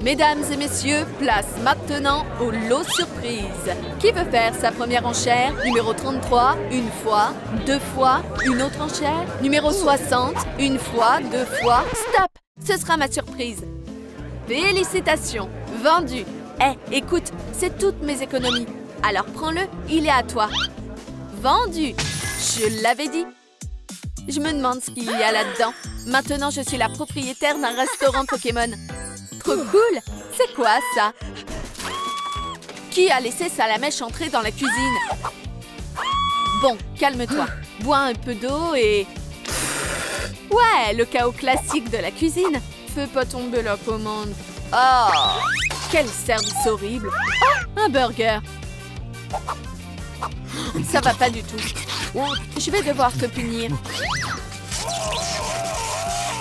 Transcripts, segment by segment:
Mesdames et messieurs, place maintenant au lot surprise. Qui veut faire sa première enchère? Numéro 33, une fois, deux fois, une autre enchère. Numéro 60, une fois, deux fois. Stop! Ce sera ma surprise. Félicitations, vendu. Écoute, c'est toutes mes économies. Alors prends-le, il est à toi. Vendu. Je l'avais dit. Je me demande ce qu'il y a là-dedans. Maintenant, je suis la propriétaire d'un restaurant Pokémon. Trop cool! C'est quoi, ça? Qui a laissé Salamèche entrer dans la cuisine? Bon, calme-toi. Bois un peu d'eau et... Ouais, le chaos classique de la cuisine. Fais pas tomber la commande. Oh! Quel service horrible! Oh, un burger! Ça va pas du tout. Je vais devoir te punir.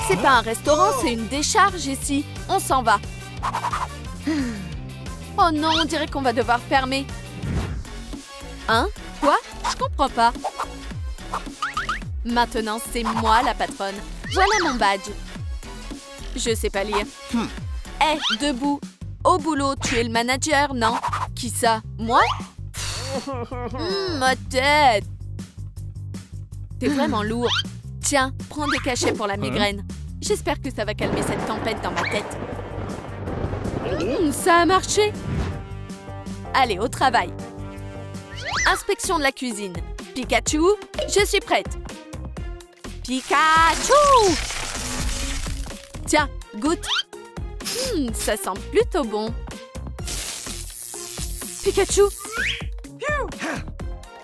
C'est pas un restaurant, c'est une décharge ici. On s'en va. Oh non, on dirait qu'on va devoir fermer. Hein? Quoi? Je comprends pas. Maintenant, c'est moi la patronne. Voilà mon badge. Je sais pas lire. Debout. Au boulot, tu es le manager, non? Qui ça? Moi? Ma tête! T'es vraiment lourd. Tiens, prends des cachets pour la migraine. J'espère que ça va calmer cette tempête dans ma tête. Ça a marché. Allez, au travail. Inspection de la cuisine. Pikachu, je suis prête. Pikachu! Tiens, goûte. Ça sent plutôt bon. Pikachu!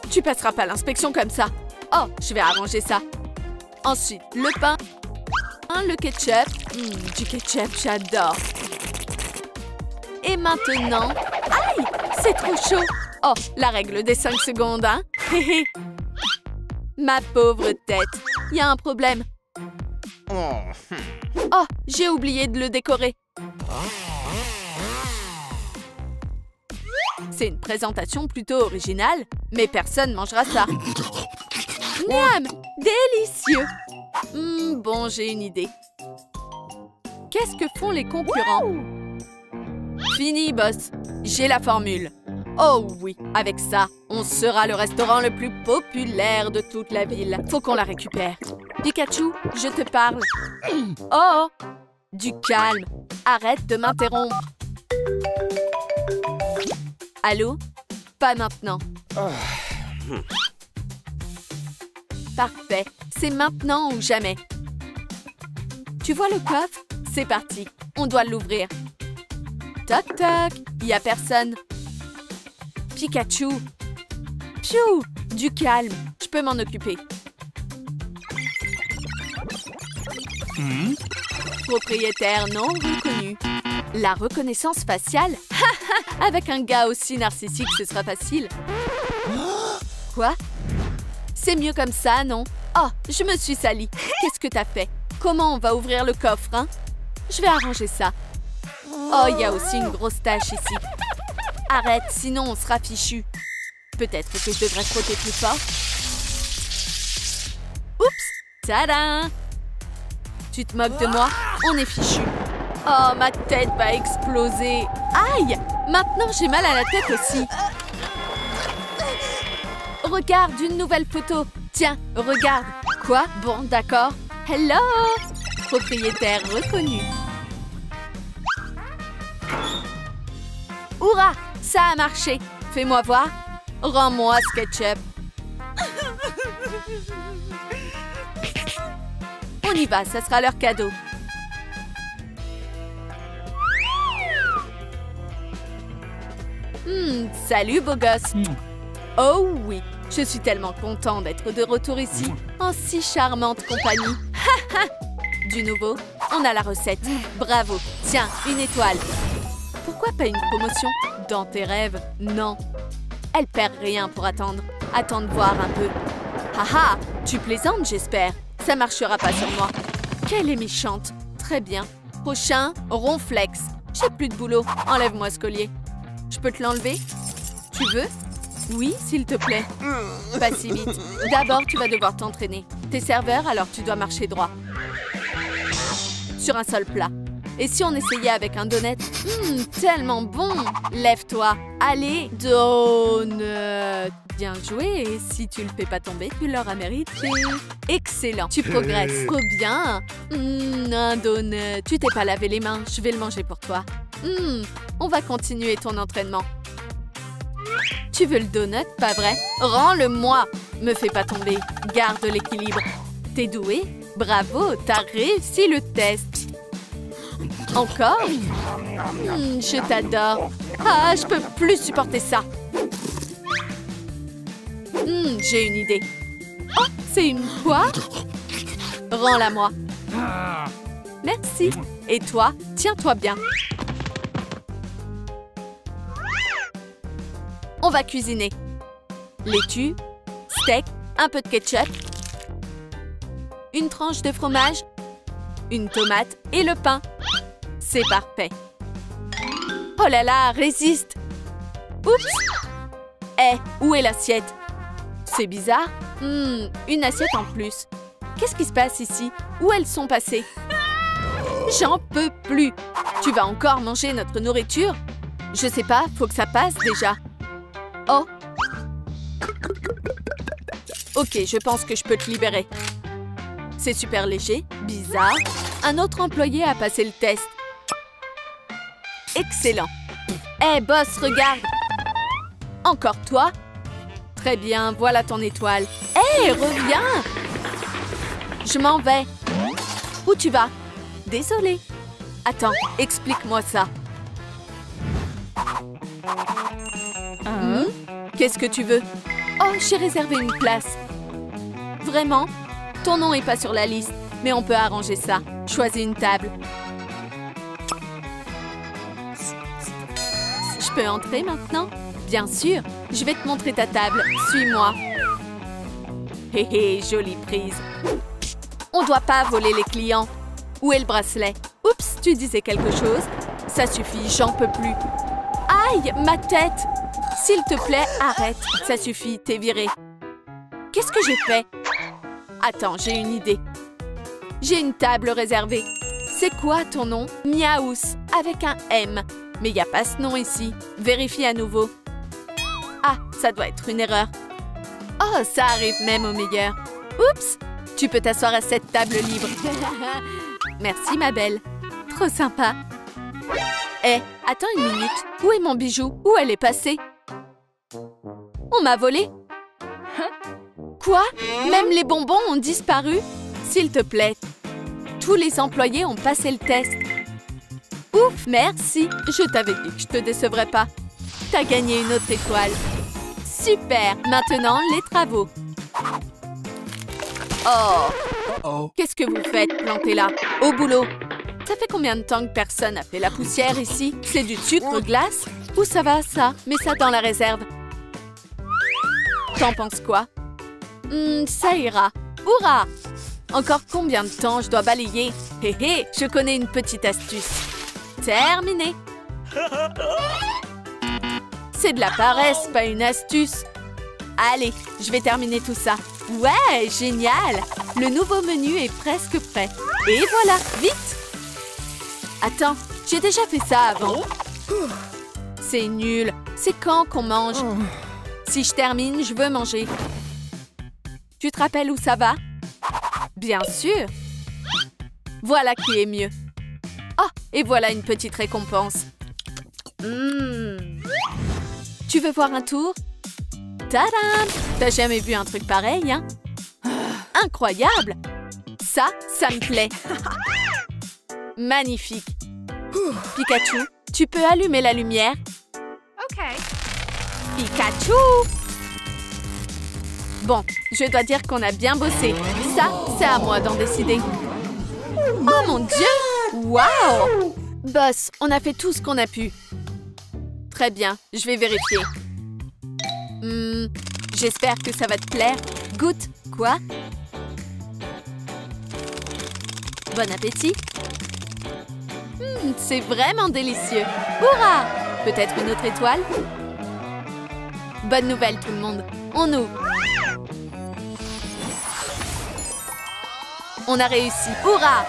Tu passeras pas l'inspection comme ça. Oh, je vais arranger ça. Ensuite, le pain. Le ketchup. Du ketchup, j'adore. Et maintenant... Aïe! C'est trop chaud. Oh, la règle des 5 secondes, hein? Ma pauvre tête. Il y a un problème. Oh, j'ai oublié de le décorer. C'est une présentation plutôt originale, mais personne ne mangera ça. Miam! Délicieux! Bon, j'ai une idée. Qu'est-ce que font les concurrents? Fini, boss. J'ai la formule. Oh oui, avec ça, on sera le restaurant le plus populaire de toute la ville. Faut qu'on la récupère. Pikachu, je te parle. Oh! Du calme. Arrête de m'interrompre. Allô? Pas maintenant. Parfait. C'est maintenant ou jamais. Tu vois le coffre? C'est parti. On doit l'ouvrir. Toc toc. Il n'y a personne. Pikachu. Piou! Du calme. Je peux m'en occuper. Propriétaire non reconnu. La reconnaissance faciale? Avec un gars aussi narcissique, ce sera facile. Quoi? C'est mieux comme ça, non? Oh, je me suis salie. Qu'est-ce que t'as fait? Comment on va ouvrir le coffre, hein? Je vais arranger ça. Oh, il y a aussi une grosse tache ici. Arrête, sinon on sera fichu. Peut-être que je devrais frotter plus fort. Oups! Tadam! Tu te moques de moi? On est fichu. Oh, ma tête va exploser. Aïe! Maintenant, j'ai mal à la tête aussi. Regarde, une nouvelle photo. Tiens, regarde. Quoi? Bon, d'accord. Hello! Propriétaire reconnu. Hourra! Ça a marché. Fais-moi voir. Rends-moi ce ketchup. On y va, ça sera leur cadeau. Salut, beau gosse. Oh oui, je suis tellement content d'être de retour ici, en si charmante compagnie. Du nouveau, on a la recette. Bravo. Tiens, une étoile. Pourquoi pas une promotion? Dans tes rêves, non. Elle perd rien pour attendre. Attends de voir un peu. Haha, tu plaisantes, j'espère. Ça marchera pas sur moi. Qu'elle est méchante. Très bien. Prochain, Ronflex. J'ai plus de boulot. Enlève-moi ce collier. Je peux te l'enlever? Tu veux? Oui, s'il te plaît. Pas si vite. D'abord, tu vas devoir t'entraîner. T'es serveur, alors tu dois marcher droit. Sur un sol plat. Et si on essayait avec un donut? Tellement bon! Lève-toi. Allez, donut. Bien joué. Si tu le fais pas tomber, tu l'auras mérité. Excellent. Tu progresses. Trop bien. Un donut. Tu t'es pas lavé les mains. Je vais le manger pour toi. On va continuer ton entraînement. Tu veux le donut, pas vrai? Rends-le-moi. Me fais pas tomber. Garde l'équilibre. T'es doué? Bravo, t'as réussi le test. Encore? Je t'adore. Ah, je peux plus supporter ça. J'ai une idée. Oh, c'est une poire? Rends-la-moi. Merci. Et toi, tiens-toi bien. On va cuisiner. Laitue, steak, un peu de ketchup, une tranche de fromage, une tomate et le pain. C'est parfait. Oh là là, résiste. Oups. Où est l'assiette? C'est bizarre. Une assiette en plus. Qu'est-ce qui se passe ici? Où elles sont passées? J'en peux plus. Tu vas encore manger notre nourriture? Je sais pas, faut que ça passe déjà. Oh. Ok, je pense que je peux te libérer. C'est super léger, bizarre. Un autre employé a passé le test. Excellent. Boss, regarde. Encore toi? Très bien, voilà ton étoile. Reviens! Je m'en vais. Où tu vas? Désolée. Attends, explique-moi ça. Qu'est-ce que tu veux? Oh, j'ai réservé une place. Vraiment? Ton nom n'est pas sur la liste, mais on peut arranger ça. Choisis une table. Je peux entrer maintenant? Bien sûr. Je vais te montrer ta table. Suis-moi. Jolie prise. On doit pas voler les clients. Où est le bracelet? Oups, tu disais quelque chose? Ça suffit, j'en peux plus. Aïe, ma tête! S'il te plaît, arrête. Ça suffit, t'es viré. Qu'est-ce que j'ai fait? Attends, j'ai une idée. J'ai une table réservée. C'est quoi ton nom? Miaous, avec un M. Mais il n'y a pas ce nom ici. Vérifie à nouveau. Ah, ça doit être une erreur. Oh, ça arrive même au meilleur. Oups! Tu peux t'asseoir à cette table libre. Merci, ma belle. Trop sympa. Attends une minute. Où est mon bijou? Où elle est passée? On m'a volé? Quoi? Même les bonbons ont disparu? S'il te plaît. Tous les employés ont passé le test. Ouf, merci. Je t'avais dit que je te décevrais pas. T'as gagné une autre étoile. Super. Maintenant, les travaux. Oh. Qu'est-ce que vous faites planté là? Au boulot. Ça fait combien de temps que personne n'a fait la poussière ici? C'est du sucre glace? Où ça va, ça? Mets ça dans la réserve. T'en penses quoi? Ça ira. Hourra! Encore combien de temps je dois balayer? Je connais une petite astuce. Terminé. C'est de la paresse, pas une astuce. Allez, je vais terminer tout ça. Ouais, génial! Le nouveau menu est presque prêt. Et voilà, vite! Attends, j'ai déjà fait ça avant. C'est nul. C'est quand qu'on mange? Si je termine, je veux manger. Tu te rappelles où ça va? Bien sûr. Voilà qui est mieux. Oh, et voilà une petite récompense. Tu veux voir un tour? Tadam! T'as jamais vu un truc pareil, hein? Incroyable! Ça me plaît. Magnifique. Pikachu, tu peux allumer la lumière? OK. Pikachu! Bon, je dois dire qu'on a bien bossé. Ça, c'est à moi d'en décider. Oh mon Dieu! Waouh! Boss, on a fait tout ce qu'on a pu. Très bien, je vais vérifier. J'espère que ça va te plaire. Goûte. Quoi? Bon appétit. C'est vraiment délicieux. Hourra! Peut-être une autre étoile? Bonne nouvelle, tout le monde. On ouvre. On a réussi. Hourra!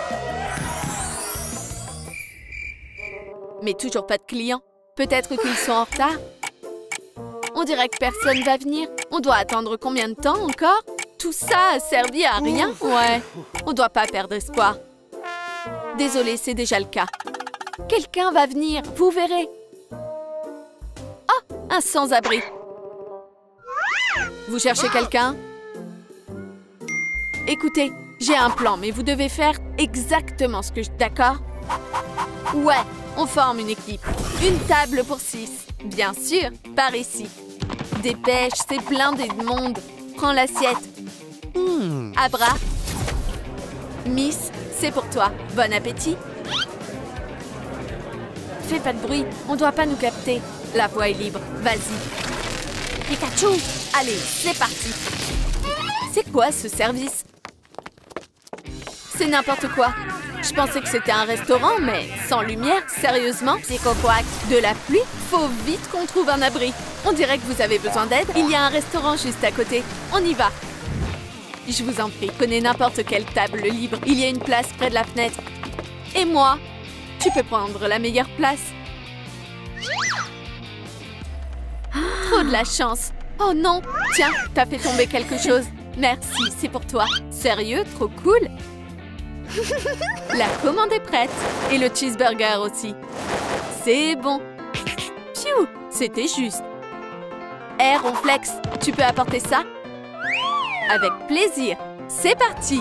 Mais toujours pas de clients. Peut-être qu'ils sont en retard. On dirait que personne va venir. On doit attendre combien de temps encore? Tout ça a servi à rien? Ouais, on doit pas perdre espoir. Désolée, c'est déjà le cas. Quelqu'un va venir, vous verrez. Oh, un sans-abri. Vous cherchez quelqu'un? Écoutez, j'ai un plan, mais vous devez faire exactement ce que je... D'accord? Ouais, on forme une équipe. Une table pour 6. Bien sûr, par ici. Dépêche, c'est blindé de monde. Prends l'assiette. Abra. Miss, c'est pour toi. Bon appétit. Fais pas de bruit, on doit pas nous capter. La voie est libre, vas-y. Pikachu, allez, c'est parti. C'est quoi ce service? C'est n'importe quoi. Je pensais que c'était un restaurant, mais sans lumière, sérieusement? Psychoquack, de la pluie? Faut vite qu'on trouve un abri. On dirait que vous avez besoin d'aide. Il y a un restaurant juste à côté. On y va. Je vous en prie, prenez n'importe quelle table libre. Il y a une place près de la fenêtre. Et moi, tu peux prendre la meilleure place. Trop de la chance. Oh non, tiens, t'as fait tomber quelque chose. Merci, c'est pour toi. Sérieux, trop cool. La commande est prête. Et le cheeseburger aussi. C'est bon. Pfiou, c'était juste. Hey, Ronflex, tu peux apporter ça? Avec plaisir. C'est parti.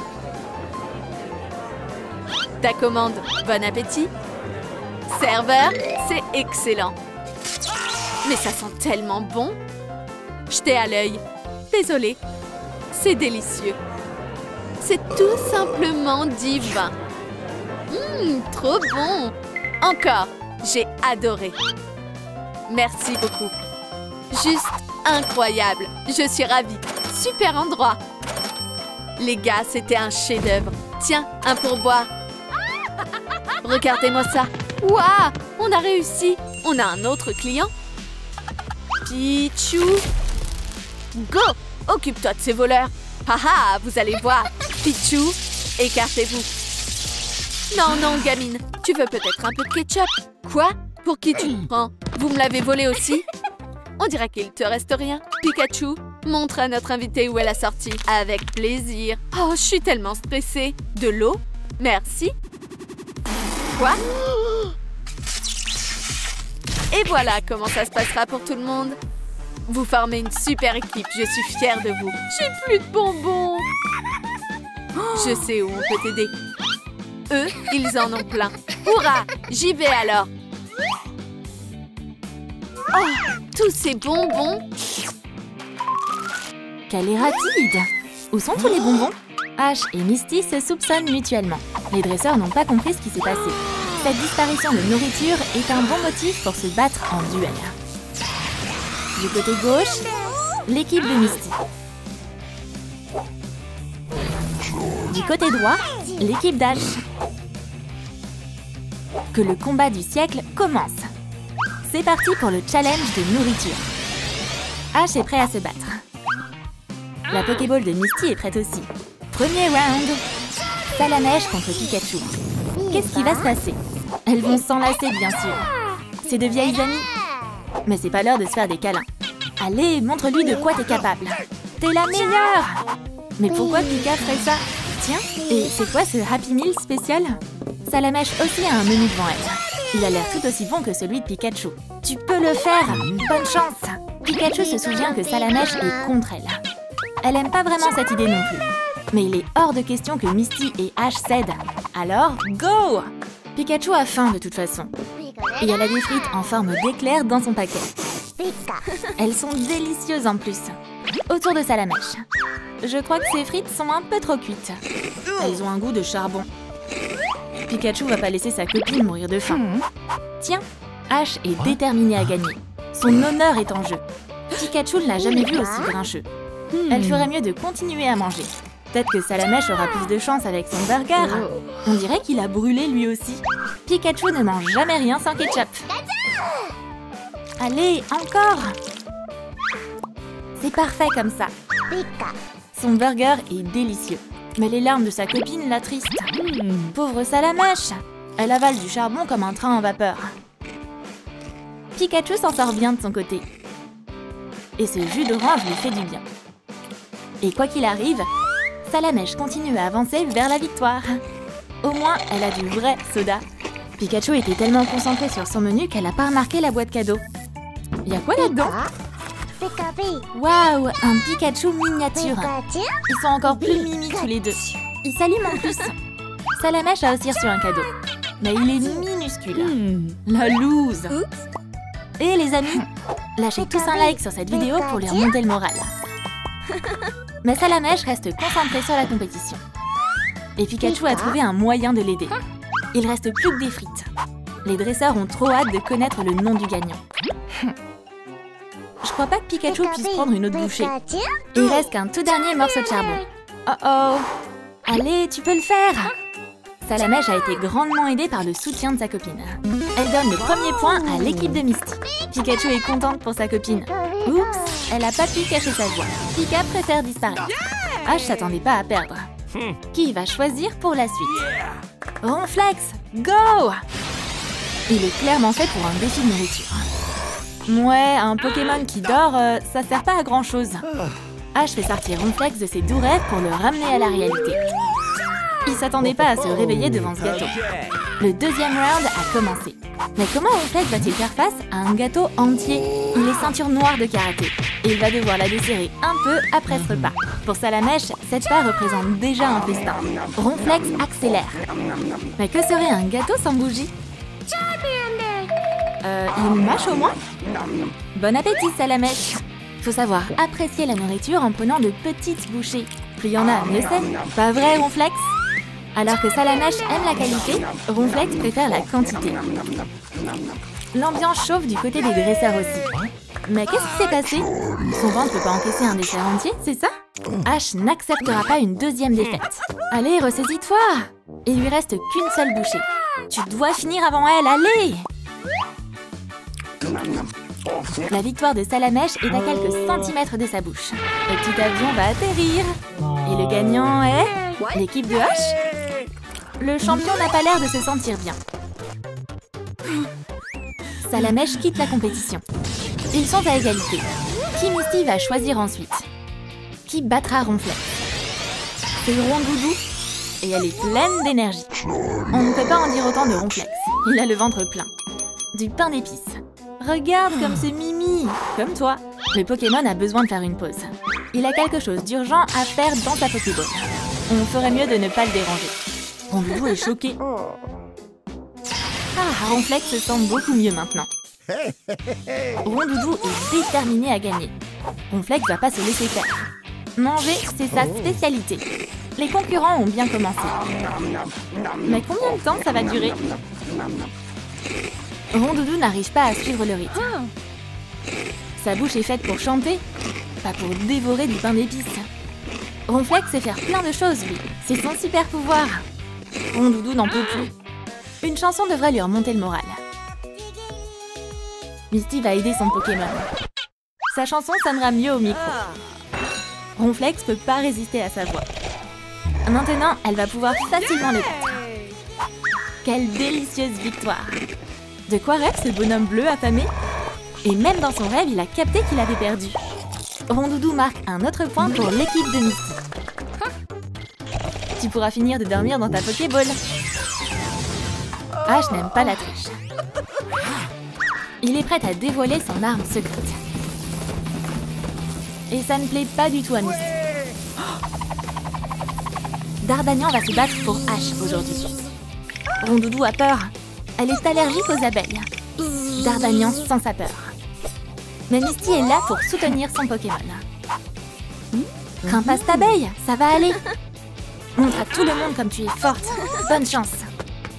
Ta commande. Bon appétit. Serveur, c'est excellent. Mais ça sent tellement bon. Jetez à l'œil. Désolée. C'est délicieux. C'est tout simplement divin. Trop bon. Encore. J'ai adoré. Merci beaucoup. Juste incroyable. Je suis ravie. Super endroit. Les gars, c'était un chef-d'œuvre. Tiens, un pourboire. Regardez-moi ça. Waouh, on a réussi. On a un autre client. Pichou. Go, occupe-toi de ces voleurs. Haha, vous allez voir. Pichou, écartez-vous. Non, non, gamine. Tu veux peut-être un peu de ketchup? Quoi? Pour qui tu te prends? Vous me l'avez volé aussi? On dirait qu'il te reste rien. Pikachu, montre à notre invitée où est la sortie. Avec plaisir. Oh, je suis tellement stressée. De l'eau? Merci. Quoi? Et voilà comment ça se passera pour tout le monde. Vous formez une super équipe. Je suis fière de vous. J'ai plus de bonbons. Je sais où on peut t'aider. Eux, ils en ont plein. Hurrah! J'y vais alors. Oh, tous ces bonbons. Qu'elle est rapide! Où sont tous les bonbons? Ash et Misty se soupçonnent mutuellement. Les dresseurs n'ont pas compris ce qui s'est passé. Cette disparition de nourriture est un bon motif pour se battre en duel. Du côté gauche, l'équipe de Misty. Du côté droit, l'équipe d'Ash. Que le combat du siècle commence. C'est parti pour le challenge de nourriture. Ash est prêt à se battre. La Pokéball de Misty est prête aussi. Premier round. Salamèche contre Pikachu. Qu'est-ce qui va se passer? Elles vont s'enlacer, bien sûr. C'est de vieilles amies. Mais c'est pas l'heure de se faire des câlins. Allez, montre-lui de quoi t'es capable. T'es la meilleure! Mais pourquoi Pika ferait ça? Tiens, et c'est quoi ce Happy Meal spécial? Salamèche aussi a un menu devant elle. Il a l'air tout aussi bon que celui de Pikachu. Tu peux le faire! Bonne chance! Pikachu se souvient que Salamèche est contre elle. Elle aime pas vraiment cette idée non plus. Mais il est hors de question que Misty et Ash cèdent. Alors, go! Pikachu a faim de toute façon. Et elle a des frites en forme d'éclair dans son paquet. Elles sont délicieuses en plus. Autour de Salamèche. Je crois que ces frites sont un peu trop cuites. Elles ont un goût de charbon. Pikachu va pas laisser sa copine mourir de faim. Tiens, Ash est déterminée à gagner. Son honneur est en jeu. Pikachu ne l'a jamais vu aussi grincheux. Elle ferait mieux de continuer à manger. Peut-être que Salamèche aura plus de chance avec son burger. On dirait qu'il a brûlé lui aussi. Pikachu ne mange jamais rien sans ketchup. Allez, encore! C'est parfait comme ça. Son burger est délicieux. Mais les larmes de sa copine l'attristent. Pauvre Salamèche! Elle avale du charbon comme un train en vapeur. Pikachu s'en sort bien de son côté. Et ce jus d'orange lui fait du bien. Et quoi qu'il arrive, Salamèche continue à avancer vers la victoire. Au moins, elle a du vrai soda. Pikachu était tellement concentrée sur son menu qu'elle n'a pas remarqué la boîte cadeau. Y'a quoi là-dedans? Waouh, un Pikachu miniature. Ils sont encore plus mimi tous les deux. Ils s'allument en plus. Salamèche a aussi reçu un cadeau. Mais il est minuscule. La loose. Et les amis, lâchez tous un like sur cette vidéo pour lui remonter le moral. Mais Salamèche reste concentrée sur la compétition. Et Pikachu a trouvé un moyen de l'aider. Il reste plus que des frites. Les dresseurs ont trop hâte de connaître le nom du gagnant. Je crois pas que Pikachu puisse prendre une autre bouchée. Il reste qu'un tout dernier morceau de charbon. Oh oh! Allez, tu peux le faire! Salamèche a été grandement aidée par le soutien de sa copine. Elle donne le premier point à l'équipe de Misty. Pikachu est contente pour sa copine. Oups, elle a pas pu cacher sa joie. Pika préfère disparaître. Ash s'attendait pas à perdre. Qui va choisir pour la suite? Ronflex, go! Il est clairement fait pour un défi de nourriture. Ouais, un Pokémon qui dort, ça sert pas à grand chose. Ash fait sortir Ronflex de ses doux rêves pour le ramener à la réalité. Il s'attendait pas à se réveiller devant ce gâteau. Le deuxième round a commencé. Mais comment Ronflex va-t-il faire face à un gâteau entier? Il est ceinture noire de karaté. Et il va devoir la desserrer un peu après ce repas. Pour Salamèche, cette part représente déjà un festin. Ronflex accélère. Mais que serait un gâteau sans bougie? Il mâche au moins? Bon appétit, Salamèche! Faut savoir apprécier la nourriture en prenant de petites bouchées. Plus il y en a, mieux c'est. Pas vrai, Ronflex? Alors que Salamèche aime la qualité, Ronflex préfère la quantité. L'ambiance chauffe du côté des dresseurs aussi. Mais qu'est-ce qui s'est passé? Son ventre peut pas encaisser un dessert entier, c'est ça? Ash n'acceptera pas une deuxième défaite. Allez, ressaisis-toi! Il lui reste qu'une seule bouchée. Tu dois finir avant elle, allez! La victoire de Salamèche est à quelques centimètres de sa bouche. Le petit avion va atterrir. Et le gagnant est... l'équipe de Ash? Le champion n'a pas l'air de se sentir bien. Salamèche quitte la compétition. Ils sont à égalité. Qui Misty va choisir ensuite? Qui battra Ronflex? C'est Rondoudou et elle est pleine d'énergie. On ne peut pas en dire autant de Ronflex. Il a le ventre plein. Du pain d'épices. Regarde comme c'est mimi. Comme toi. Le Pokémon a besoin de faire une pause. Il a quelque chose d'urgent à faire dans sa Pokéball. On ferait mieux de ne pas le déranger. Rondoudou est choqué. Ah, Ronflex se sent beaucoup mieux maintenant. Rondoudou est déterminé à gagner. Ronflex va pas se laisser faire. Manger, c'est sa spécialité. Les concurrents ont bien commencé. Mais combien de temps ça va durer? Rondoudou n'arrive pas à suivre le rythme. Sa bouche est faite pour chanter, pas pour dévorer du pain d'épices. Ronflex sait faire plein de choses, lui. C'est son super pouvoir. Rondoudou n'en peut plus. Une chanson devrait lui remonter le moral. Misty va aider son Pokémon. Sa chanson sonnera mieux au micro. Ronflex peut pas résister à sa voix. Maintenant, elle va pouvoir facilement le battre. Quelle délicieuse victoire! De quoi rêve ce bonhomme bleu affamé? Et même dans son rêve, il a capté qu'il avait perdu. Rondoudou marque un autre point pour l'équipe de Misty. Tu pourras finir de dormir dans ta Pokéball. Ash n'aime pas la triche. Il est prêt à dévoiler son arme secrète. Et ça ne plaît pas du tout à Misty. Dardanian va se battre pour Ash aujourd'hui. Rondoudou a peur. Elle est allergique aux abeilles. Dardanian sent sa peur. Mais Misty est là pour soutenir son Pokémon. Crains pas cette abeille, ça va aller. Montre à tout le monde comme tu es forte. Bonne chance.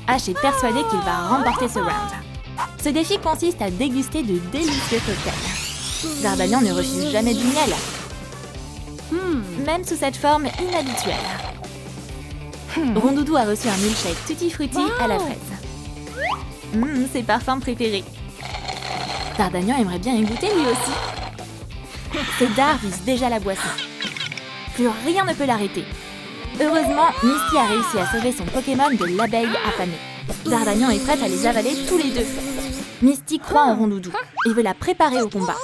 Ash est persuadé qu'il va remporter ce round. Ce défi consiste à déguster de délicieux cocktails. Dardanian ne refuse jamais du miel. Même sous cette forme inhabituelle. Rondoudou a reçu un milkshake tutti frutti à la fraise. Ses parfums préférés. Dardanian aimerait bien y goûter lui aussi. Ses dards visent déjà la boisson. Plus rien ne peut l'arrêter. Heureusement, Misty a réussi à sauver son Pokémon de l'abeille affamée. Dardanian est prête à les avaler tous les deux. Misty croit en Rondoudou et veut la préparer au combat.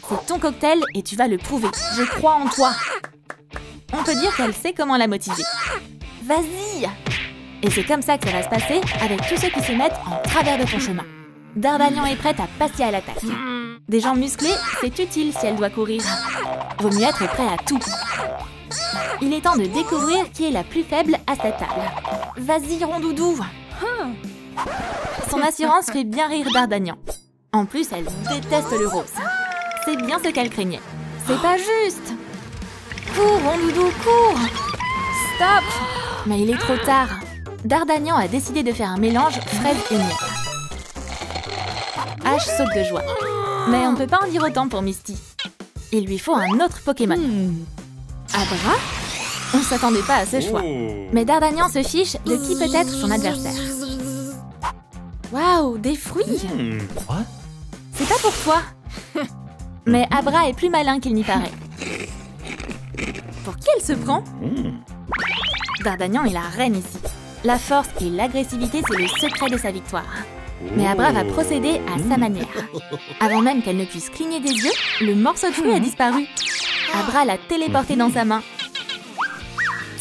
C'est ton cocktail et tu vas le prouver. Je crois en toi. On peut dire qu'elle sait comment la motiver. Vas-y! Et c'est comme ça que ça va se passer avec tous ceux qui se mettent en travers de ton chemin. Dardanian est prête à passer à l'attaque. Des gens musclés, c'est utile si elle doit courir. Vaut mieux être prêt à tout. Il est temps de découvrir qui est la plus faible à cette table. Vas-y, Rondoudou! Son assurance fait bien rire Dardanian. En plus, elle déteste le rose. C'est bien ce qu'elle craignait. C'est pas juste! Cours, Rondoudou, cours! Stop! Mais il est trop tard. Dardanian a décidé de faire un mélange fraise et miel. Ash saute de joie. Mais on ne peut pas en dire autant pour Misty. Il lui faut un autre Pokémon. Abra? On ne s'attendait pas à ce choix. Mais Dardanian se fiche de qui peut être son adversaire. Waouh, des fruits! C'est pas pour toi. Mais Abra est plus malin qu'il n'y paraît. Pour qui elle se prend? Dardanian est la reine ici. La force et l'agressivité, c'est le secret de sa victoire. Mais Abra va procéder à sa manière. Avant même qu'elle ne puisse cligner des yeux, le morceau de fruit a disparu. Abra l'a téléporté dans sa main.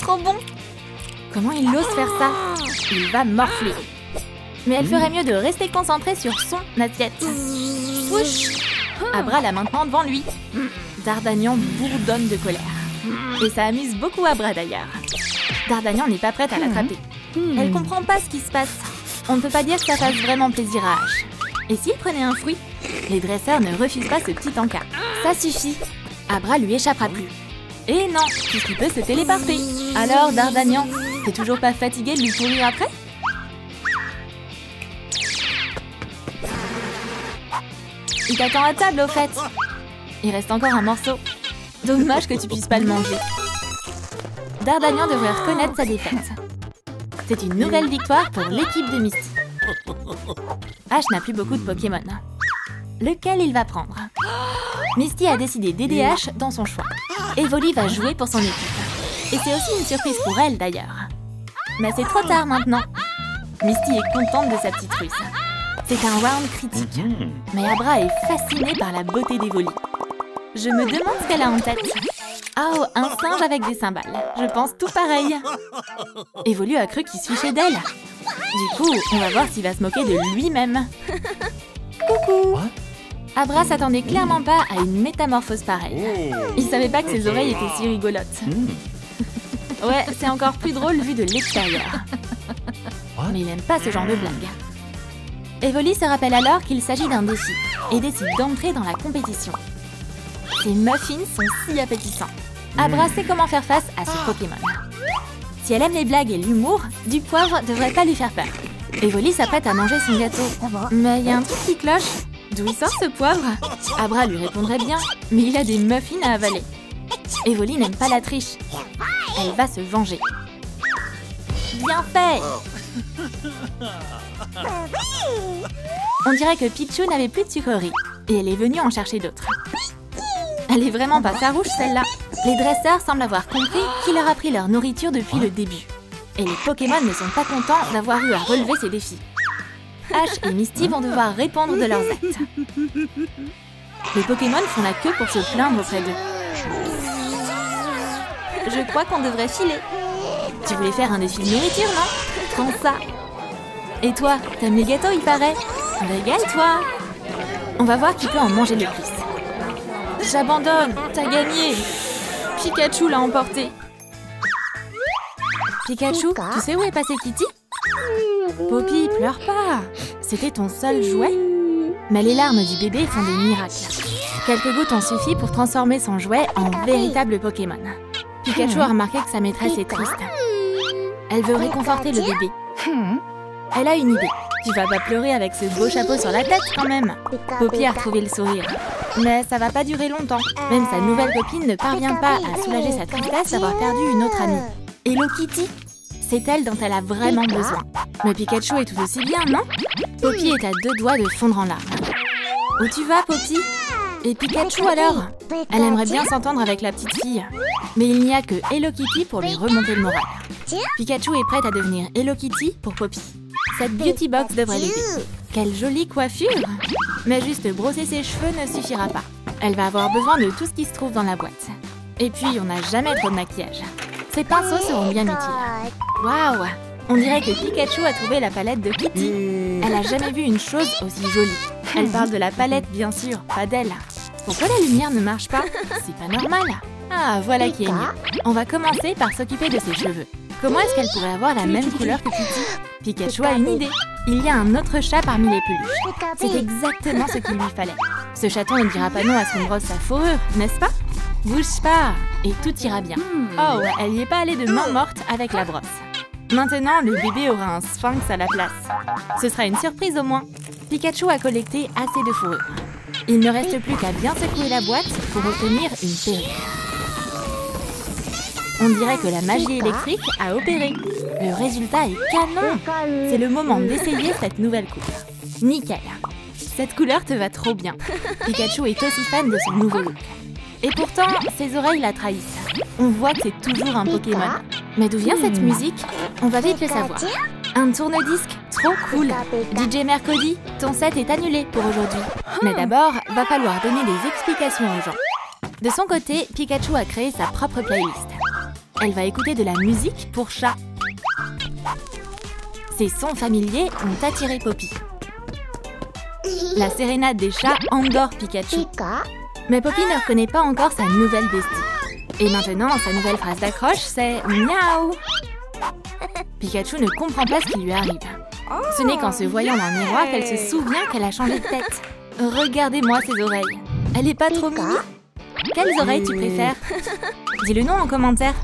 Trop bon! Comment il ose faire ça? Il va morfler. Mais elle ferait mieux de rester concentrée sur son assiette. Swoosh! Abra l'a maintenant devant lui. Dardanian bourdonne de colère. Et ça amuse beaucoup Abra d'ailleurs. Dardanian n'est pas prête à l'attraper. Elle comprend pas ce qui se passe. On ne peut pas dire que ça fasse vraiment plaisir à Ash. Et s'il prenait un fruit? Les dresseurs ne refusent pas ce petit encas. Ça suffit. Abra lui échappera plus. Et non, puisqu'il peut se téléporter. Alors, Dardanian, t'es toujours pas fatigué de lui courir après? Il t'attend à table, au fait. Il reste encore un morceau. Dommage que tu puisses pas le manger. Dardanian devrait reconnaître sa défaite. C'est une nouvelle victoire pour l'équipe de Misty. Ash n'a plus beaucoup de Pokémon. Lequel il va prendre? Misty a décidé d'aider Ash dans son choix. Evoli va jouer pour son équipe. Et c'est aussi une surprise pour elle d'ailleurs. Mais c'est trop tard maintenant. Misty est contente de sa petite ruse. C'est un round critique. Mais Abra est fascinée par la beauté d'Evoli. Je me demande ce qu'elle a en tête. Oh, un singe avec des cymbales. Je pense tout pareil. Evoli a cru qu'il se fichait d'elle. Du coup, on va voir s'il va se moquer de lui-même. Coucou! Abra s'attendait clairement pas à une métamorphose pareille. Il savait pas que ses oreilles étaient si rigolotes. Ouais, c'est encore plus drôle vu de l'extérieur. Mais il aime pas ce genre de blague. Evoli se rappelle alors qu'il s'agit d'un défi et décide d'entrer dans la compétition. Ces muffins sont si appétissants. Abra sait comment faire face à ce Pokémon. Si elle aime les blagues et l'humour, du poivre devrait pas lui faire peur. Evoli s'apprête à manger son gâteau. Mais il y a un truc qui cloche. D'où il sort ce poivre? Abra lui répondrait bien, mais il a des muffins à avaler. Evoli n'aime pas la triche. Elle va se venger. Bien fait! On dirait que Pichu n'avait plus de sucreries, et elle est venue en chercher d'autres. Elle est vraiment pas farouche, celle-là. Les dresseurs semblent avoir compris qui leur a pris leur nourriture depuis le début. Et les Pokémon ne sont pas contents d'avoir eu à relever ces défis. Ash et Misty vont devoir répondre de leurs actes. Les Pokémon font la queue pour se plaindre auprès d'eux. Je crois qu'on devrait filer. Tu voulais faire un défi de nourriture, non? Prends ça. Et toi, t'aimes les gâteaux, il paraît? Régale-toi. On va voir qui peut en manger le plus. J'abandonne, t'as gagné. Pikachu l'a emporté. Pikachu, tu sais où est passé Kitty? Poppy, pleure pas. C'était ton seul jouet? Mais les larmes du bébé font des miracles. Quelques gouttes ont suffi pour transformer son jouet en véritable Pokémon. Pikachu a remarqué que sa maîtresse est triste. Elle veut réconforter le bébé. Elle a une idée. Tu vas pas pleurer avec ce beau chapeau sur la tête quand même. Poppy a retrouvé le sourire. Mais ça va pas durer longtemps. Même sa nouvelle copine ne parvient pas à soulager sa tristesse d'avoir perdu une autre amie. Hello Kitty, c'est elle dont elle a vraiment besoin. Mais Pikachu est tout aussi bien, non? Poppy est à 2 doigts de fondre en larmes. Où tu vas, Poppy? Et Pikachu alors? Elle aimerait bien s'entendre avec la petite fille. Mais il n'y a que Hello Kitty pour lui remonter le moral. Pikachu est prête à devenir Hello Kitty pour Poppy. Cette beauty box devrait l'aider. Quelle jolie coiffure! Mais juste brosser ses cheveux ne suffira pas. Elle va avoir besoin de tout ce qui se trouve dans la boîte. Et puis, on n'a jamais trop de maquillage. Ces pinceaux seront bien utiles. Waouh! On dirait que Pikachu a trouvé la palette de Kitty. Elle a jamais vu une chose aussi jolie. Elle parle de la palette, bien sûr, pas d'elle. Pourquoi la lumière ne marche pas? C'est pas normal. Ah, voilà qui est mieux. On va commencer par s'occuper de ses cheveux. Comment est-ce qu'elle pourrait avoir la même couleur que Kitty? Pikachu a une idée. Il y a un autre chat parmi les peluches. C'est exactement ce qu'il lui fallait. Ce chaton ne dira pas non à ce qu'on brosse sa fourrure, n'est-ce pas? Bouge pas, et tout ira bien. Oh, elle n'y est pas allée de main morte avec la brosse. Maintenant, le bébé aura un sphinx à la place. Ce sera une surprise au moins. Pikachu a collecté assez de fourrure. Il ne reste plus qu'à bien secouer la boîte pour obtenir une perruque. On dirait que la magie électrique a opéré. Le résultat est canon. C'est le moment d'essayer cette nouvelle coupe. Nickel. Cette couleur te va trop bien. Pikachu est aussi fan de son nouveau look. Et pourtant, ses oreilles la trahissent. On voit que c'est toujours un Pokémon. Mais d'où vient cette musique? On va vite le savoir. Un tourne-disque? Trop cool! DJ Mercody, ton set est annulé pour aujourd'hui. Mais d'abord, va falloir donner des explications aux gens. De son côté, Pikachu a créé sa propre playlist. Elle va écouter de la musique pour chat. Ces sons familiers ont attiré Poppy. La sérénade des chats endort Pikachu. Mais Poppy ne reconnaît pas encore sa nouvelle bestie. Et maintenant, sa nouvelle phrase d'accroche, c'est « Miaou ». Pikachu ne comprend pas ce qui lui arrive. Ce n'est qu'en se voyant dans le miroir qu'elle se souvient qu'elle a changé de tête. Regardez-moi ses oreilles. Elle est pas trop mimi? Quelles oreilles tu préfères? Dis le nom en commentaire.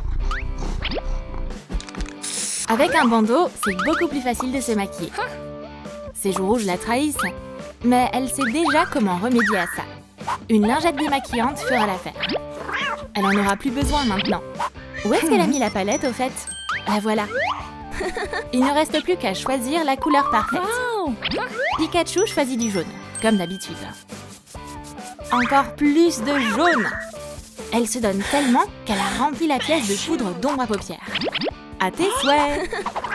Avec un bandeau, c'est beaucoup plus facile de se maquiller. Ses joues rouges la trahissent, mais elle sait déjà comment remédier à ça. Une lingette démaquillante fera l'affaire. Elle en aura plus besoin maintenant. Où est-ce qu'elle a mis la palette au fait? La voilà. Il ne reste plus qu'à choisir la couleur parfaite. Pikachu choisit du jaune, comme d'habitude. Encore plus de jaune. Elle se donne tellement qu'elle a rempli la pièce de poudre d'ombre à paupières. À tes souhaits.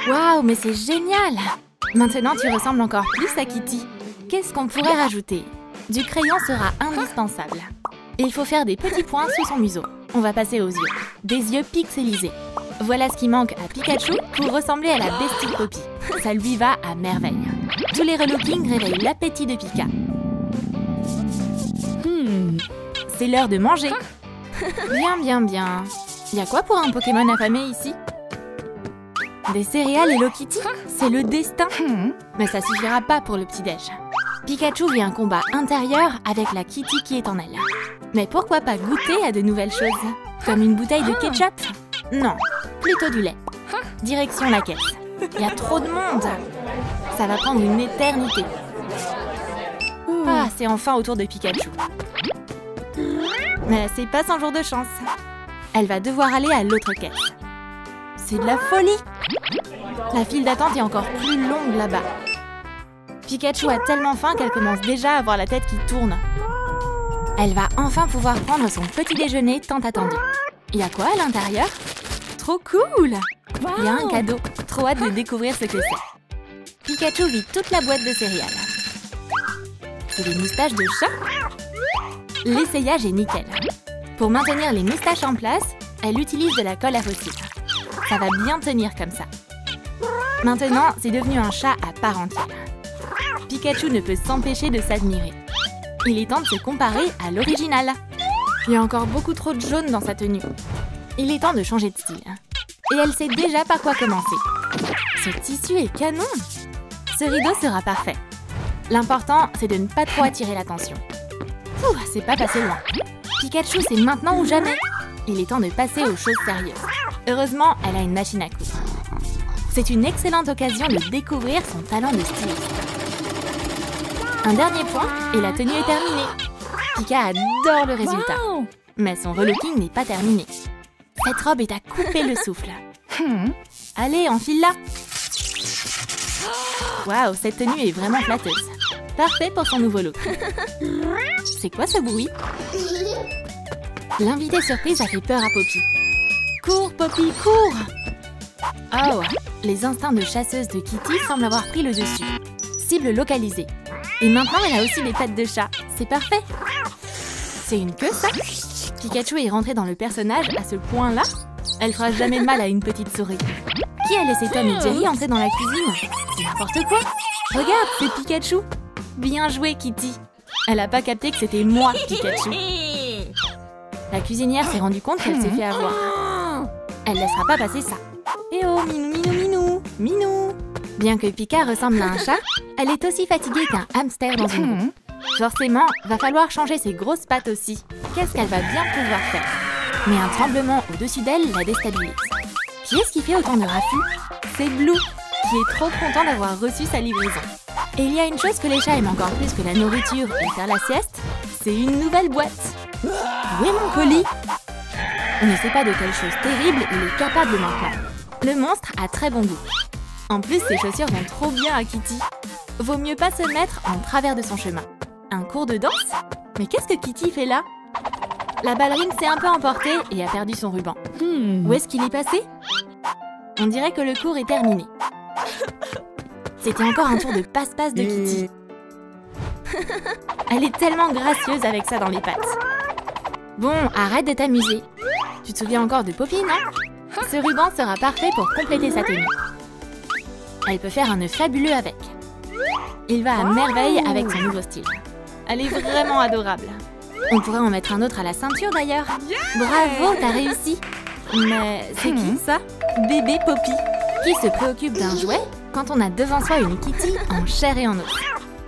Waouh, mais c'est génial. Maintenant, tu ressembles encore plus à Kitty. Qu'est-ce qu'on pourrait rajouter? Du crayon sera indispensable. Il faut faire des petits points sous son museau. On va passer aux yeux. Des yeux pixelisés. Voilà ce qui manque à Pikachu pour ressembler à la bestie de Poppy. Ça lui va à merveille. Tous les relookings réveillent l'appétit de Pika. C'est l'heure de manger. Bien, bien, bien. Y a quoi pour un Pokémon affamé ici? Des céréales Hello Kitty? C'est le destin. Mais ça suffira pas pour le petit-déj. Pikachu vit un combat intérieur avec la Kitty qui est en elle. Mais pourquoi pas goûter à de nouvelles choses? Comme une bouteille de ketchup? Non, plutôt du lait. Direction la caisse. Il y a trop de monde. Ça va prendre une éternité. Ah, c'est enfin au tour de Pikachu. Mais c'est pas son jour de chance. Elle va devoir aller à l'autre caisse. C'est de la folie! La file d'attente est encore plus longue là-bas. Pikachu a tellement faim qu'elle commence déjà à avoir la tête qui tourne. Elle va enfin pouvoir prendre son petit déjeuner tant attendu. Il y a quoi à l'intérieur? Trop cool! Il y a un cadeau. Trop hâte de découvrir ce que c'est. Pikachu vide toute la boîte de céréales. C'est des moustaches de chat? L'essayage est nickel. Pour maintenir les moustaches en place, elle utilise de la colle à fossiles. Ça va bien tenir comme ça. Maintenant, c'est devenu un chat à part entière. Pikachu ne peut s'empêcher de s'admirer. Il est temps de se comparer à l'original. Il y a encore beaucoup trop de jaune dans sa tenue. Il est temps de changer de style. Et elle sait déjà par quoi commencer. Ce tissu est canon! Ce rideau sera parfait. L'important, c'est de ne pas trop attirer l'attention. Ouh, c'est pas passé loin. Pikachu, c'est maintenant ou jamais. Il est temps de passer aux choses sérieuses. Heureusement, elle a une machine à coudre. C'est une excellente occasion de découvrir son talent de styliste. Un dernier point et la tenue est terminée. Pika adore le résultat. Mais son relooking n'est pas terminé. Cette robe est à couper le souffle. Allez, enfile-la. Waouh, cette tenue est vraiment flatteuse. Parfait pour son nouveau look. C'est quoi ce bruit? L'invité surprise a fait peur à Poppy. Cours, Poppy, cours! Oh, les instincts de chasseuse de Kitty semblent avoir pris le dessus. Cible localisée. Et maintenant, elle a aussi des pattes de chat. C'est parfait. C'est une queue, ça? Pikachu est rentré dans le personnage à ce point-là. Elle fera jamais de mal à une petite souris. Qui a laissé Tom et Jerry entrer dans la cuisine? C'est n'importe quoi. Regarde, c'est Pikachu. Bien joué, Kitty. Elle a pas capté que c'était moi, Pikachu. La cuisinière s'est rendue compte qu'elle s'est fait avoir. Elle laissera pas passer ça. Eh oh, Minou, Minou, Minou, Minou. Bien que Pika ressemble à un chat, elle est aussi fatiguée qu'un hamster dans une roue. Forcément, va falloir changer ses grosses pattes aussi. Qu'est-ce qu'elle va bien pouvoir faire? Mais un tremblement au-dessus d'elle la déstabilise. Qui est-ce qui fait autant de raffus? C'est Blue, qui est trop content d'avoir reçu sa livraison. Et il y a une chose que les chats aiment encore plus que la nourriture et faire la sieste, c'est une nouvelle boîte. Où est mon colis? On ne sait pas de quelle chose terrible il est capable maintenant. Le monstre a très bon goût. En plus, ses chaussures vont trop bien à Kitty. Vaut mieux pas se mettre en travers de son chemin. Un cours de danse? Mais qu'est-ce que Kitty fait là? La ballerine s'est un peu emportée et a perdu son ruban. Où est-ce qu'il est passé? On dirait que le cours est terminé. C'était encore un tour de passe-passe de Kitty. Elle est tellement gracieuse avec ça dans les pattes. Bon, arrête de t'amuser. Tu te souviens encore de Poppy, non? Ce ruban sera parfait pour compléter sa tenue. Elle peut faire un nœud fabuleux avec. Il va à merveille avec son nouveau style. Elle est vraiment adorable. On pourrait en mettre un autre à la ceinture d'ailleurs. Bravo, t'as réussi. Mais c'est qui ça? Bébé Poppy. Qui se préoccupe d'un jouet quand on a devant soi une Kitty en chair et en os?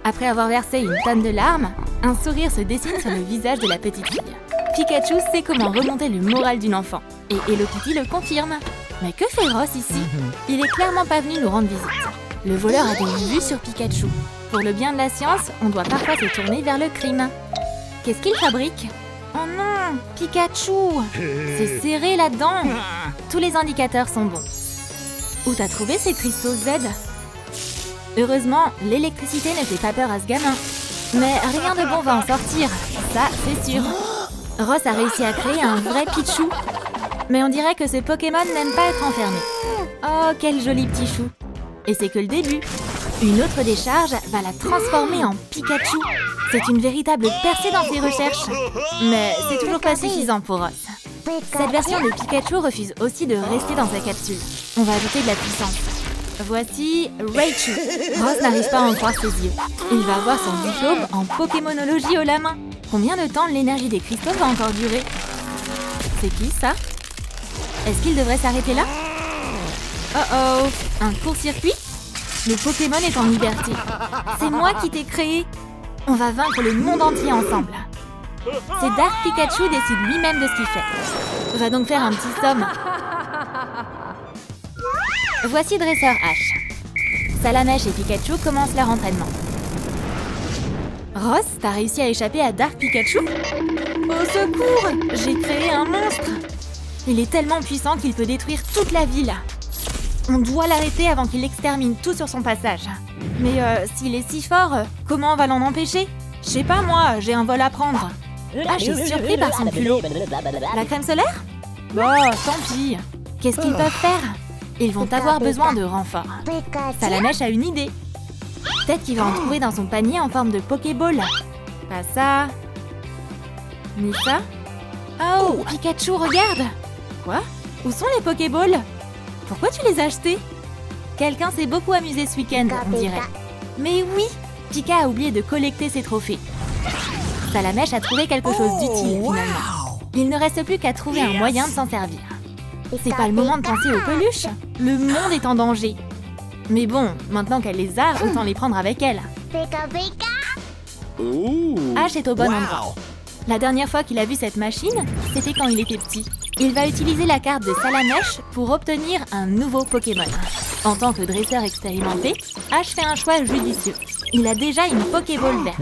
Après avoir versé une tonne de larmes, un sourire se dessine sur le visage de la petite fille. Pikachu sait comment remonter le moral d'une enfant. Et Hello Kitty le confirme. Mais que fait Ross ici? Il est clairement pas venu nous rendre visite. Le voleur a des vues sur Pikachu. Pour le bien de la science, on doit parfois se tourner vers le crime. Qu'est-ce qu'il fabrique? Oh non, Pikachu! C'est serré là-dedans. Tous les indicateurs sont bons. Où t'as trouvé ces cristaux Z? Heureusement, l'électricité ne fait pas peur à ce gamin. Mais rien de bon va en sortir, ça c'est sûr. Ross a réussi à créer un vrai Pichu. Mais on dirait que ce Pokémon n'aime pas être enfermé. Oh, quel joli petit chou. Et c'est que le début. Une autre décharge va la transformer en Pikachu. C'est une véritable percée dans ses recherches. Mais c'est toujours pas suffisant pour Ross. Cette version de Pikachu refuse aussi de rester dans sa capsule. On va ajouter de la puissance. Voici Raichu. Ross n'arrive pas à en croire ses yeux. Il va avoir son diplôme en Pokémonologie haut la main. Combien de temps l'énergie des cristaux va encore durer? C'est qui ça? Est-ce qu'il devrait s'arrêter là? Oh oh, un court-circuit? Le Pokémon est en liberté. C'est moi qui t'ai créé. On va vaincre le monde entier ensemble. C'est Dark Pikachu décide lui-même de ce qu'il fait. On va donc faire un petit somme. Voici Dresseur H. Salamèche et Pikachu commencent leur entraînement. Ross, t'as réussi à échapper à Dark Pikachu? Au secours! J'ai créé un monstre! Il est tellement puissant qu'il peut détruire toute la ville. On doit l'arrêter avant qu'il extermine tout sur son passage. Mais s'il est si fort, comment on va l'en empêcher? Je sais pas moi, j'ai un vol à prendre. Ah, je suis surpris par son culot. La crème solaire? Bon, tant pis. Qu'est-ce qu'ils peuvent faire? Ils vont avoir besoin de renforts. Salamèche a une idée. Peut-être qu'il va en trouver dans son panier en forme de Pokéball. Pas ça. Ni ça. Oh, Pikachu, regarde! Quoi? Où sont les Pokéballs? Pourquoi tu les as achetés? Quelqu'un s'est beaucoup amusé ce week-end, on dirait. Mais oui! Pika a oublié de collecter ses trophées. Salamèche a trouvé quelque chose d'utile, finalement. Il ne reste plus qu'à trouver un moyen de s'en servir. C'est pas le moment de penser aux peluches. Le monde est en danger. Mais bon, maintenant qu'elle les a, autant les prendre avec elle. Ash est au bon endroit. La dernière fois qu'il a vu cette machine, c'était quand il était petit. Il va utiliser la carte de Salamèche pour obtenir un nouveau Pokémon. En tant que dresseur expérimenté, Ash fait un choix judicieux. Il a déjà une Pokéball verte.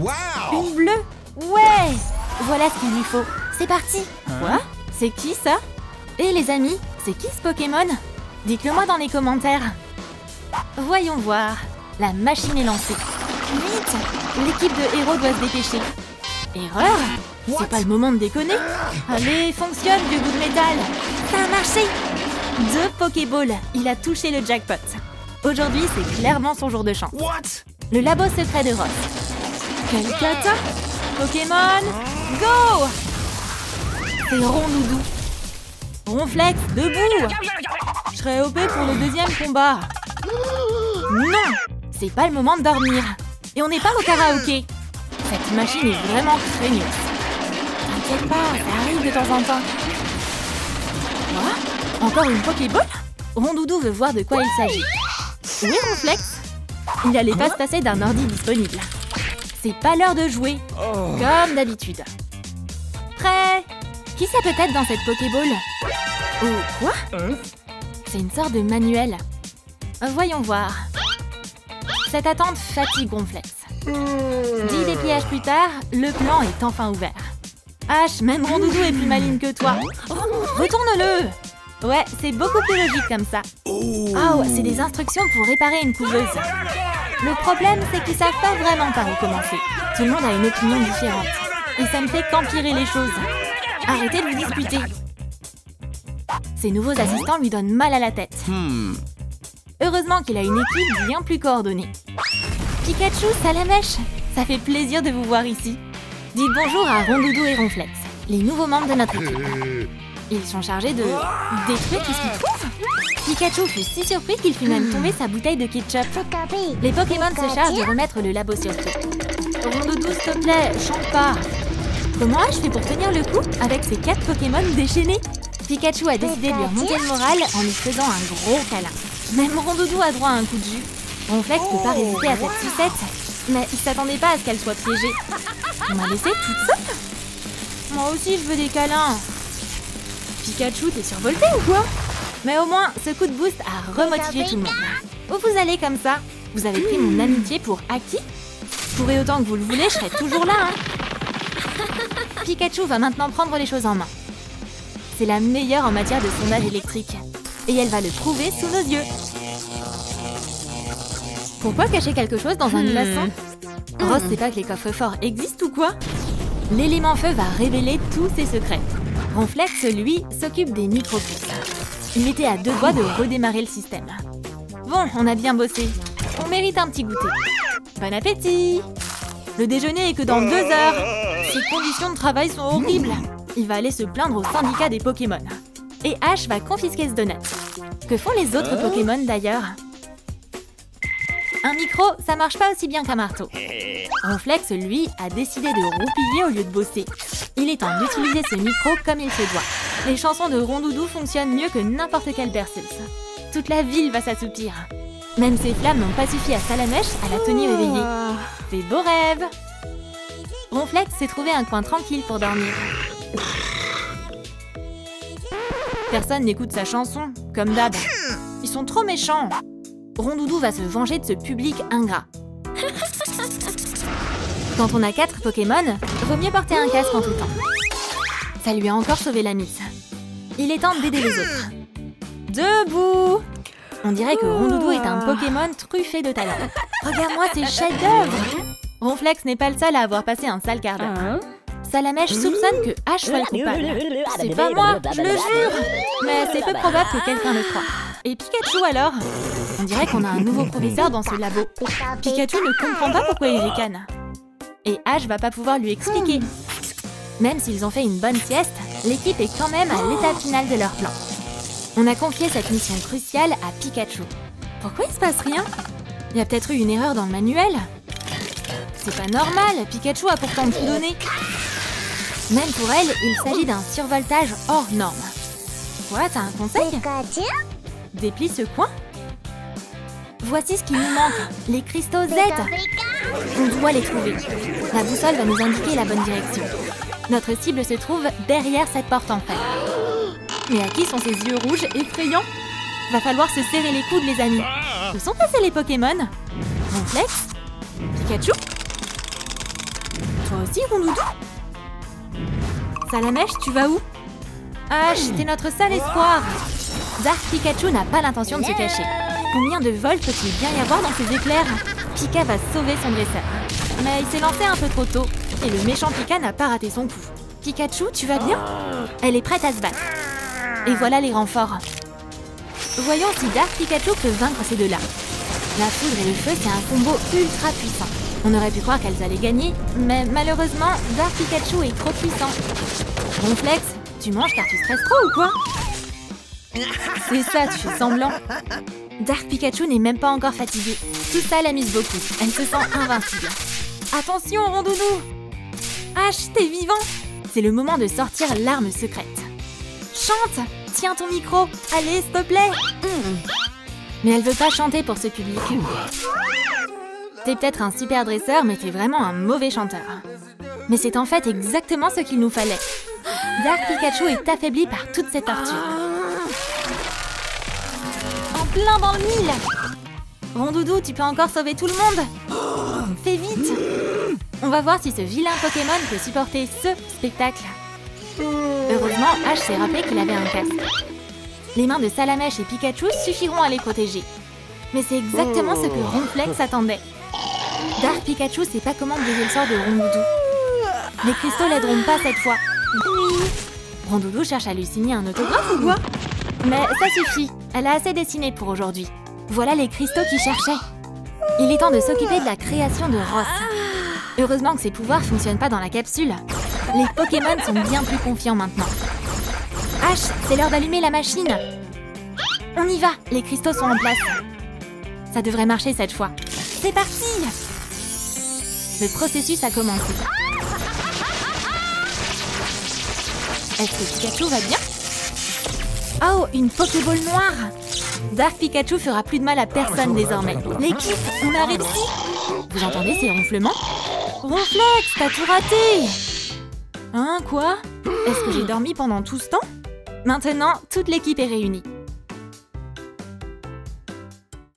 Une bleue? Ouais! Voilà ce qu'il lui faut. C'est parti! Quoi? C'est qui ça? Et les amis, c'est qui ce Pokémon? Dites-le moi dans les commentaires. Voyons voir. La machine est lancée. Vite! L'équipe de héros doit se dépêcher. Erreur? C'est pas le moment de déconner. Allez, fonctionne, vieux bout de métal. Ça a marché. 2 Pokéballs. Il a touché le jackpot. Aujourd'hui, c'est clairement son jour de chance. le labo secret de Ross. Quelle cata! Pokémon, go! C'est Rondoudou. Ronflex, debout! Je serai OP pour le deuxième combat. Non! C'est pas le moment de dormir. Et on n'est pas au karaoké. Cette machine est vraiment craigneuse. T'inquiète pas, ça arrive de temps en temps. Quoi? Encore une Pokéball? Rondoudou veut voir de quoi il s'agit. Où est Ronflex? Il allait pas se passer d'un ordi disponible. C'est pas l'heure de jouer. Comme d'habitude. Prêt? Qui ça peut être dans cette Pokéball? Oh, quoi? C'est une sorte de manuel. Voyons voir. Cette attente fatigue Ronflex. 10 dépliages plus tard, le plan est enfin ouvert. H, même Rondoudou est plus maligne que toi. Retourne-le! Ouais, c'est beaucoup plus logique comme ça. Oh, c'est des instructions pour réparer une couveuse. Le problème, c'est qu'ils savent pas vraiment par où commencer. Tout le monde a une opinion différente. Et ça ne fait qu'empirer les choses. Arrêtez de vous disputer. Ces nouveaux assistants lui donnent mal à la tête. Heureusement qu'il a une équipe bien plus coordonnée. Pikachu, Salamèche, ça fait plaisir de vous voir ici. Dites bonjour à Rondoudou et Ronflex, les nouveaux membres de notre équipe. Ils sont chargés de détruire tout ce qu'ils trouvent. Pikachu fut si surpris qu'il fit même tomber sa bouteille de ketchup. Les Pokémon se chargent de remettre le labo sur pied. Rondoudou, s'il te plaît, chante pas. Comment ai-je fait pour tenir le coup avec ces 4 Pokémon déchaînés? Pikachu a décidé de lui remonter le moral en lui faisant un gros câlin. Même Rondoudou a droit à un coup de jus. Ronflex peut pas résister à cette sucette, mais il s'attendait pas à ce qu'elle soit piégée. On m'a laissée toute seule? Moi aussi, je veux des câlins. Pikachu, t'es survolté ou quoi? Mais au moins, ce coup de boost a remotivé tout le monde. Où vous allez comme ça? Vous avez pris mon amitié pour acquis? Je pourrais autant que vous le voulez, je serai toujours là, hein. Pikachu va maintenant prendre les choses en main. C'est la meilleure en matière de sondage électrique. Et elle va le prouver sous nos yeux. Pourquoi cacher quelque chose dans un glaçon? Ross sait pas que les coffres-forts existent ou quoi? L'élément feu va révéler tous ses secrets. Ronflex, lui, s'occupe des micro-puces. Il était à 2 doigts de redémarrer le système. Bon, on a bien bossé. On mérite un petit goûter. Bon appétit! Le déjeuner est que dans 2 heures. Ses conditions de travail sont horribles. Il va aller se plaindre au syndicat des Pokémon. Et Ash va confisquer ce donut. Que font les autres Pokémon d'ailleurs? Un micro, ça marche pas aussi bien qu'un marteau. Ronflex, lui, a décidé de roupiller au lieu de bosser. Il est temps d'utiliser ce micro comme il se doit. Les chansons de Rondoudou fonctionnent mieux que n'importe quelle berceuse. Toute la ville va s'assoupir. Même ces flammes n'ont pas suffi à Salamèche à la tenir éveillée. Fais beaux rêves! Ronflex s'est trouvé un coin tranquille pour dormir. Personne n'écoute sa chanson, comme d'hab. Ils sont trop méchants. Rondoudou va se venger de ce public ingrat. Quand on a 4 Pokémon, vaut mieux porter un casque en tout temps. Ça lui a encore sauvé la mise. Il est temps d'aider les autres. Debout! On dirait que Rondoudou est un Pokémon truffé de talent. Regarde-moi ces chefs-d'œuvre! Ronflex n'est pas le seul à avoir passé un sale quart d'heure. Salamèche soupçonne que Ash soit le coupable. C'est pas moi, je le jure! Mais c'est peu probable que quelqu'un le croie. Et Pikachu alors? On dirait qu'on a un nouveau professeur dans ce labo. Pikachu ne comprend pas pourquoi il ricane. Et Ash va pas pouvoir lui expliquer. Même s'ils ont fait une bonne sieste, l'équipe est quand même à l'étape finale de leur plan. On a confié cette mission cruciale à Pikachu. Pourquoi il se passe rien? Il y a peut-être eu une erreur dans le manuel? C'est pas normal, Pikachu a pourtant tout donné. Même pour elle, il s'agit d'un survoltage hors norme. Quoi, t'as un conseil? Déplie ce coin? Voici ce qui nous manque, les cristaux Z. On doit les trouver. La boussole va nous indiquer la bonne direction. Notre cible se trouve derrière cette porte en fer. Mais à qui sont ces yeux rouges effrayants? Va falloir se serrer les coudes, les amis. Où sont passés les Pokémon? Ronflex? Pikachu? Toi aussi, Rondoudou? Salamèche, tu vas où? Ash, t'es notre seul espoir. Dark Pikachu n'a pas l'intention de se cacher. Combien de vols peut-il bien y avoir dans ces éclairs? Pika va sauver son dresseur. Mais il s'est lancé un peu trop tôt. Et le méchant Pika n'a pas raté son coup. Pikachu, tu vas bien? Elle est prête à se battre. Et voilà les renforts. Voyons si Dark Pikachu peut vaincre ces deux-là. La foudre et le feu, c'est un combo ultra puissant. On aurait pu croire qu'elles allaient gagner, mais malheureusement, Dark Pikachu est trop puissant. Ronflex, tu manges car tu stresses trop ou quoi? C'est ça, tu fais semblant. Dark Pikachu n'est même pas encore fatigué. Tout ça l'amuse beaucoup. Elle se sent invincible. Attention, Rondoudou! Ash, t'es vivant! C'est le moment de sortir l'arme secrète. Chante! Tiens ton micro! Allez, s'il te plaît! Mais elle veut pas chanter pour ce public. T'es peut-être un super dresseur, mais t'es vraiment un mauvais chanteur. Mais c'est en fait exactement ce qu'il nous fallait. Dark Pikachu est affaibli par toute cette torture. En plein dans le mille! Rondoudou, tu peux encore sauver tout le monde! Fais vite! On va voir si ce vilain Pokémon peut supporter ce spectacle. Heureusement, Ash s'est rappelé qu'il avait un casque. Les mains de Salamèche et Pikachu suffiront à les protéger. Mais c'est exactement ce que Ronflex attendait. Dark Pikachu sait pas comment briser le sort de Rondoudou. Les cristaux l'aideront pas cette fois. Rondoudou cherche à lui signer un autographe ou quoi? Mais ça suffit, elle a assez dessiné pour aujourd'hui. Voilà les cristaux qu'il cherchait. Il est temps de s'occuper de la création de Ross. Heureusement que ses pouvoirs fonctionnent pas dans la capsule. Les Pokémon sont bien plus confiants maintenant. Ash, c'est l'heure d'allumer la machine. On y va, les cristaux sont en place. Ça devrait marcher cette fois. C'est parti! Le processus a commencé. Est-ce que Pikachu va bien? Oh, une Pokéball noire! Dark Pikachu fera plus de mal à personne désormais. L'équipe, on a réussi! Vous entendez ces ronflements? Ronflex, t'as tout raté! Hein, quoi? Est-ce que j'ai dormi pendant tout ce temps? Maintenant, toute l'équipe est réunie.